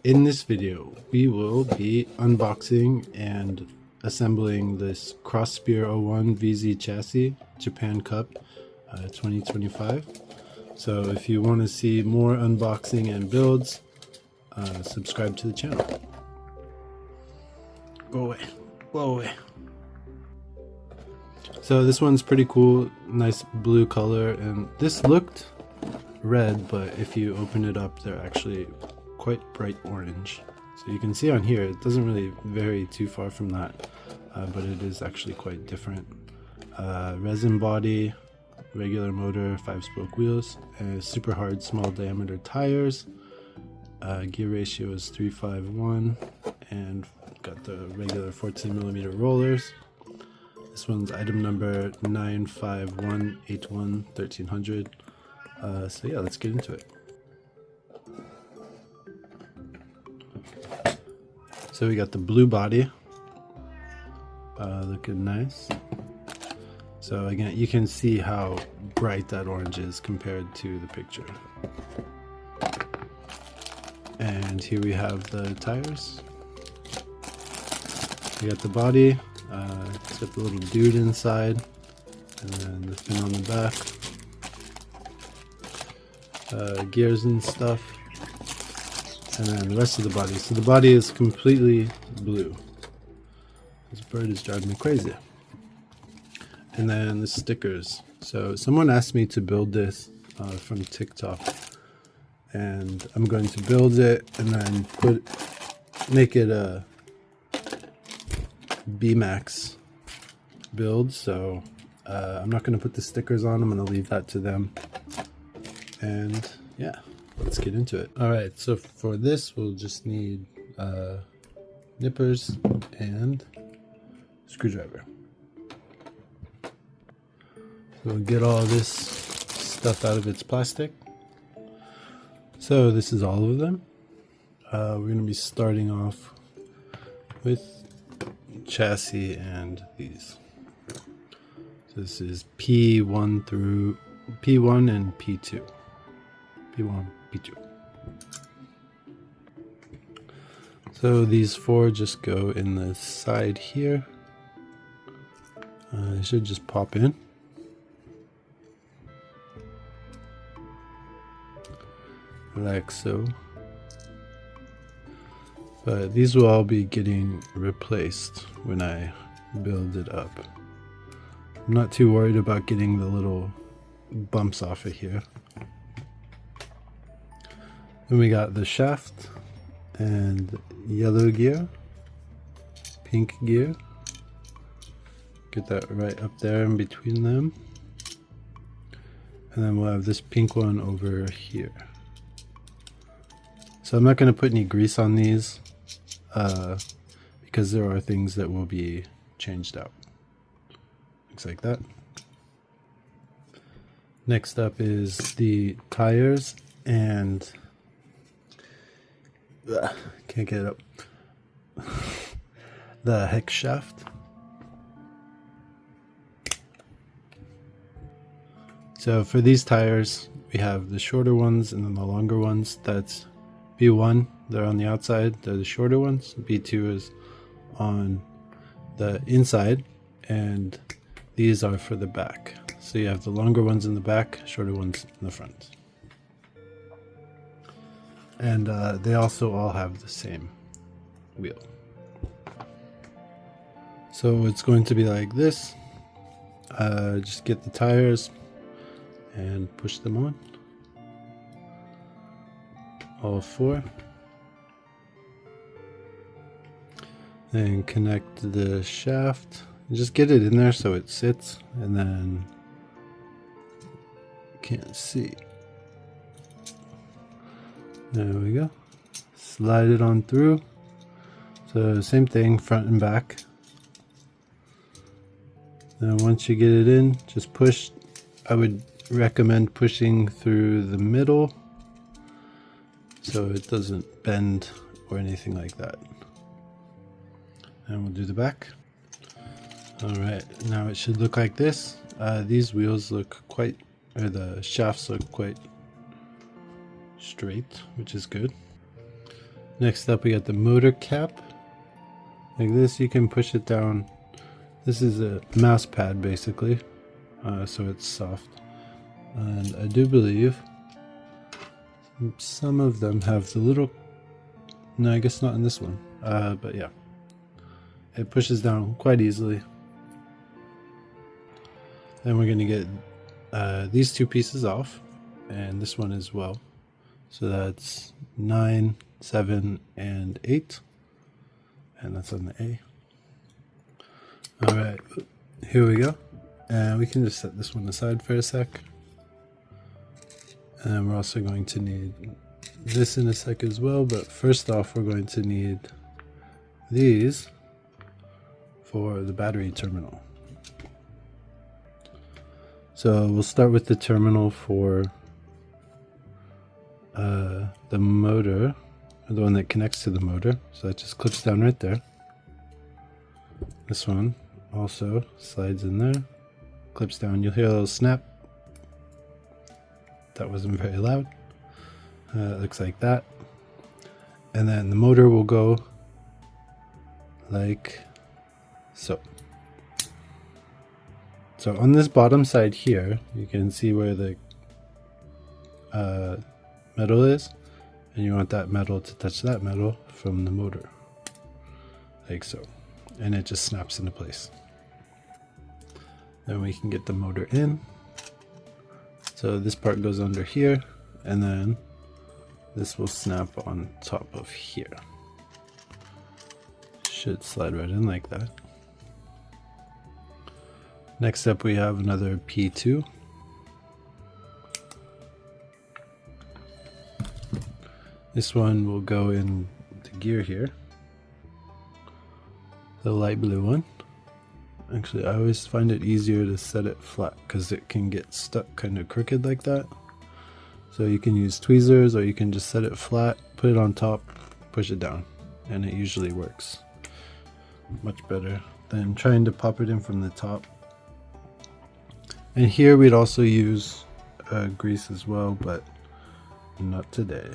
In this video, we will be unboxing and assembling this Cross Spear 01 VZ chassis Japan Cup 2025. So if you want to see more unboxing and builds, subscribe to the channel. Go away, blow away. So this one's pretty cool, nice blue color, and this looked red, but if you open it up, they're actually quite bright orange. So you can see on here, it doesn't really vary too far from that, but it is actually quite different. Resin body, regular motor, 5-spoke wheels, super hard small diameter tires. Gear ratio is 3:5:1, and got the regular 14mm rollers. This one's item number 951811300. So yeah, let's get into it. So we got the blue body, looking nice. So again, you can see how bright that orange is compared to the picture. And here we have the tires. We got the body, it's got the little dude inside, and then the fin on the back. Gears and stuff, and then the rest of the body. So the body is completely blue. This bird is driving me crazy. And then the stickers. So someone asked me to build this from TikTok, and I'm going to build it and then make it a B-Max build. So I'm not going to put the stickers on. I'm going to leave that to them. And yeah, let's get into it. All right, so for this, we'll just need nippers and screwdriver. So we'll get all this stuff out of its plastic. So this is all of them. We're going to be starting off with chassis and these. So this is P1 through P1 and P2. P1, P2. So these four just go in the side here. They should just pop in. Like so. But these will all be getting replaced when I build it up. I'm not too worried about getting the little bumps off of here. Then we got the shaft and yellow gear, pink gear. Get that right up there in between them. And then we'll have this pink one over here. So I'm not going to put any grease on these because there are things that will be changed out. Looks like that. Next up is the tires and can't get it up. The hex shaft. So for these tires, we have the shorter ones and then the longer ones. That's B1, they're on the outside, they're the shorter ones. B2 is on the inside, and these are for the back. So you have the longer ones in the back, shorter ones in the front. And they also all have the same wheel. So it's going to be like this. Just get the tires and push them on. All four. Then connect the shaft. Just get it in there so it sits, and then can't see. There we go. Slide it on through. So same thing, front and back. Then once you get it in, just push. I would recommend pushing through the middle so it doesn't bend or anything like that. And we'll do the back. Alright, now it should look like this. These wheels look quite, or the shafts look quite straight, which is good. Next up we got the motor cap. Like this, you can push it down. This is a mouse pad basically, so it's soft. And I do believe some of them have the little, no, I guess not in this one, but yeah, it pushes down quite easily. Then we're going to get these two pieces off, and this one as well. So that's 9, 7, and 8, and that's on the A. Alright, here we go, and we can just set this one aside for a sec. And we're also going to need this in a sec as well, but first off we're going to need these for the battery terminal. So we'll start with the terminal for the motor, the one that connects to the motor. So that just clips down right there. This one also slides in there, clips down. You'll hear a little snap. That wasn't very loud. It looks like that. And then the motor will go like so. So on this bottom side here, you can see where the metal is, and you want that metal to touch that metal from the motor, like so, and it just snaps into place. Then we can get the motor in. So this part goes under here, and then this will snap on top of here. Should slide right in like that. Next up we have another P2. This one will go in the gear here. The light blue one. Actually, I always find it easier to set it flat because it can get stuck kind of crooked like that. So you can use tweezers, or you can just set it flat, put it on top, push it down, and it usually works much better than trying to pop it in from the top. And here we'd also use grease as well, but not today.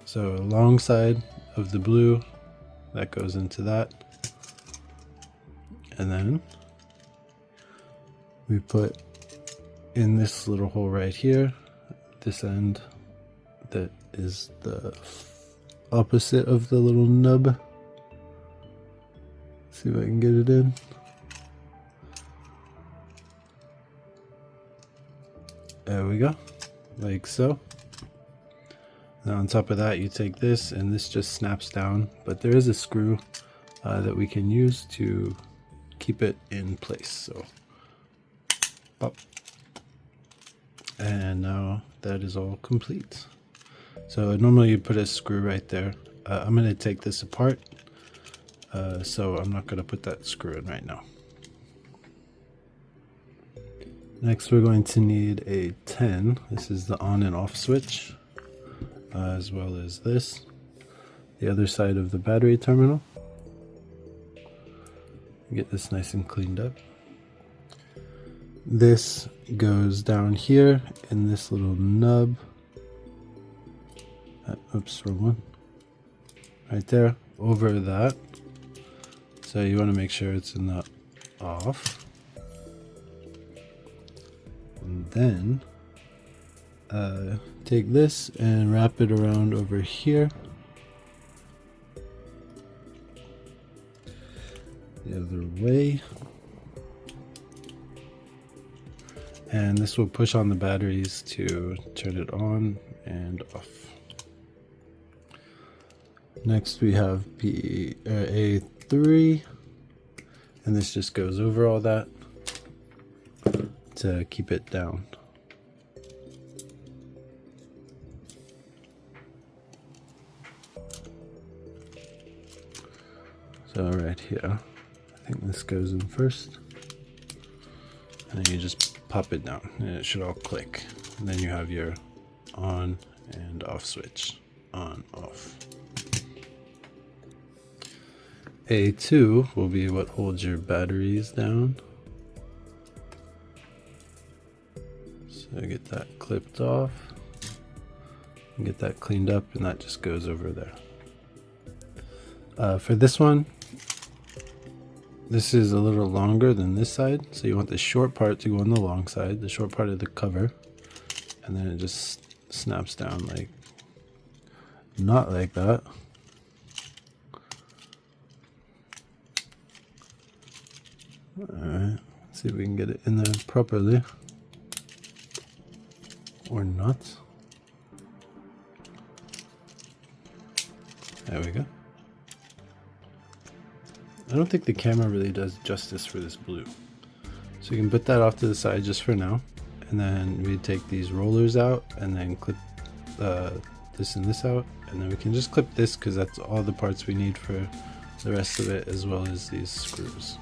So alongside of the blue, that goes into that. And then we put in this little hole right here, this end that is the opposite of the little nub. See if I can get it in. There we go, like so. Now on top of that you take this, and this just snaps down, but there is a screw that we can use to keep it in place. So pop. And now that is all complete. So normally you put a screw right there. I'm going to take this apart, so I'm not going to put that screw in right now. Next we're going to need a 10. This is the on and off switch, as well as this, the other side of the battery terminal. Get this nice and cleaned up. This goes down here in this little nub. Oops, wrong one. Right there, over that. So you want to make sure it's in the off. And then take this and wrap it around over here. The other way. And this will push on the batteries to turn it on and off. Next we have A3, and this just goes over all that to keep it down. So right here, I think this goes in first, and then you just pop it down and it should all click, and then you have your on and off switch, on, off. A2 will be what holds your batteries down. So get that clipped off. get that cleaned up, and that just goes over there. For this one, this is a little longer than this side, so you want the short part to go on the long side, the short part of the cover, and then it just snaps down like, not like that. Alright, see if we can get it in there properly. Or not. There we go. I don't think the camera really does justice for this blue. So you can put that off to the side just for now. And then we take these rollers out and then clip this and this out. And then we can just clip this because that's all the parts we need for the rest of it, as well as these screws.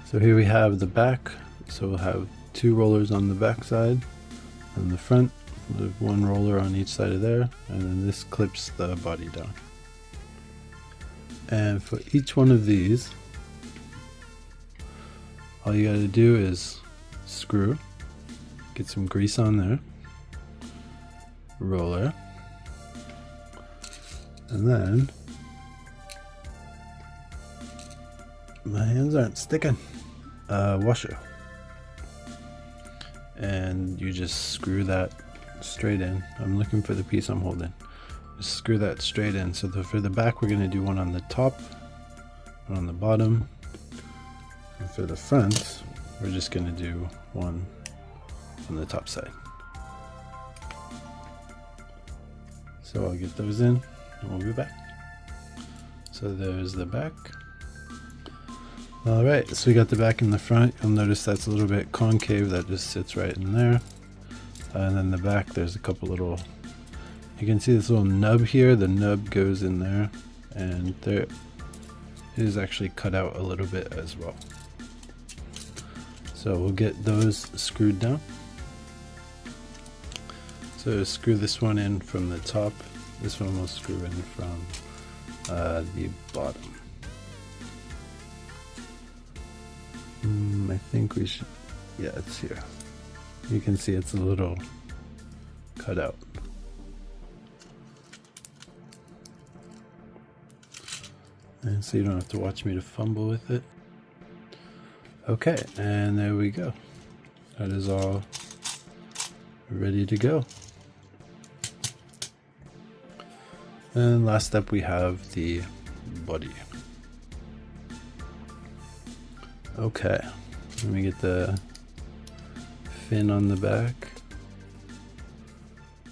So here we have the back. So we'll have 2 rollers on the back side and the front with 1 roller on each side of there, and then this clips the body down. And for each one of these, all you gotta do is screw, get some grease on there, roller, and then my hands aren't sticking, washer. And you just screw that straight in. I'm looking for the piece I'm holding. Just screw that straight in. So for the back, we're going to do one on the top, one on the bottom. And for the front, we're just going to do one on the top side. So I'll get those in and we'll be back. So there's the back. Alright, so we got the back and the front. You'll notice that's a little bit concave, that just sits right in there. And then the back, there's a couple little, you can see this little nub here, the nub goes in there, and there is actually cut out a little bit as well. So we'll get those screwed down. So screw this one in from the top, this one will screw in from the bottom. I think we should, yeah, it's here. You can see it's a little cut out. And so you don't have to watch me to fumble with it. Okay, and there we go. That is all ready to go. And last up we have the body. Okay, let me get the fin on the back.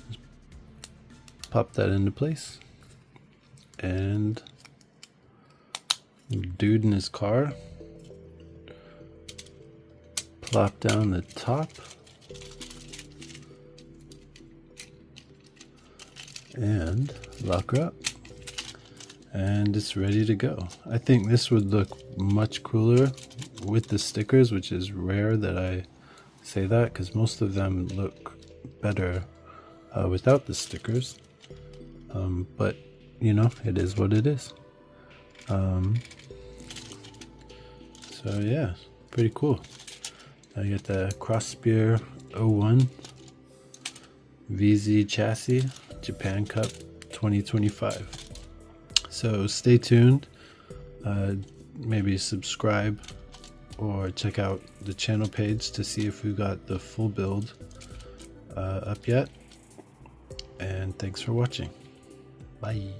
Just pop that into place. And dude in his car. Plop down the top. And lock her up. And it's ready to go. I think this would look much cooler with the stickers, which is rare that I say that, because most of them look better without the stickers. But you know, it is what it is. So yeah, pretty cool. I get the Cross Spear 01 VZ chassis, Japan Cup 2025. So stay tuned, maybe subscribe or check out the channel page to see if we got the full build up yet. And thanks for watching. Bye.